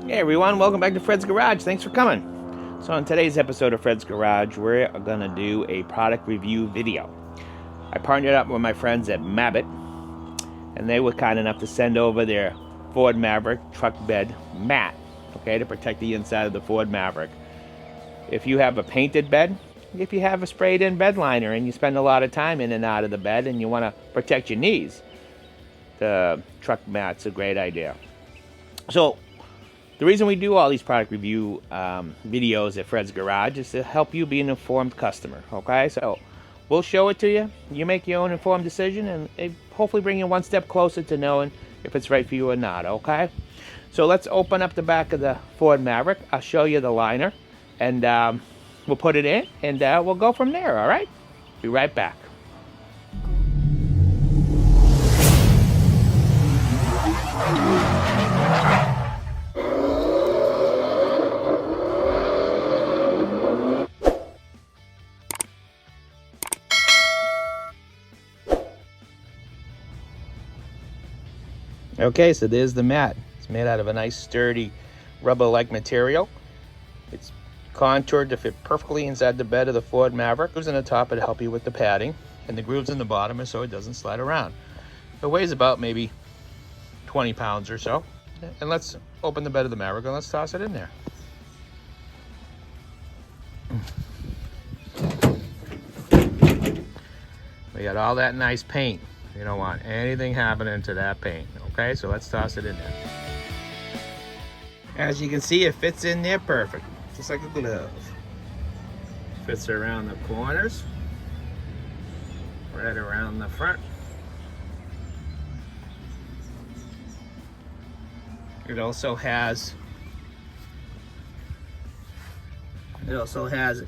Hey everyone, welcome back to Fred's Garage. Thanks for coming. So on today's episode of Fred's Garage, we're going to do a product review video. I partnered up with my friends at Mabett, and they were kind enough to send over their Ford Maverick truck bed mat, okay, to protect the inside of the Ford Maverick. If you have a painted bed, if you have a sprayed in bed liner and you spend a lot of time in and out of the bed and you want to protect your knees, the truck mat's a great idea. So the reason we do all these product review videos at Fred's Garage is to help you be an informed customer, okay? So we'll show it to you. You make your own informed decision, and it hopefully bring you one step closer to knowing if it's right for you or not, okay? So let's open up the back of the Ford Maverick. I'll show you the liner, and we'll put it in, and we'll go from there, all right? Be right back. Okay, so there's the mat. It's made out of a nice sturdy rubber-like material. It's contoured to fit perfectly inside the bed of the Ford Maverick. Grooves in the top to help you with the padding, and the grooves in the bottom are so it doesn't slide around. It weighs about maybe 20 pounds or so. And let's open the bed of the Maverick and let's toss it in there. We got all that nice paint. You don't want anything happening to that paint. Okay, so let's toss it in there. As you can see, it fits in there perfect, just like a glove. Fits around the corners, right around the front. It also has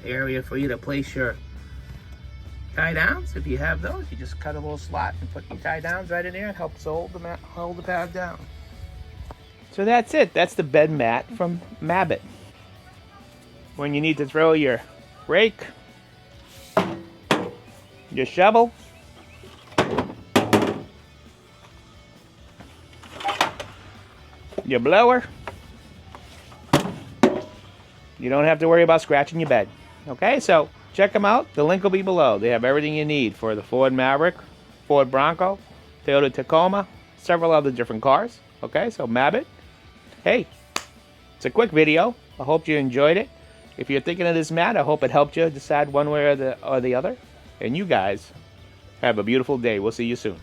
area for you to place your tie downs. If you have those, you just cut a little slot and put your tie downs right in there. It helps hold the pad down. So that's it. That's the bed mat from Mabett. When you need to throw your rake, your shovel, your blower, you don't have to worry about scratching your bed. Okay, so check them out. The link will be below. They have everything you need for the Ford Maverick, Ford Bronco, Toyota Tacoma, several other different cars. Okay, so Mabett. Hey, it's a quick video. I hope you enjoyed it. If you're thinking of this mat, I hope it helped you decide one way or the other. And you guys have a beautiful day. We'll see you soon.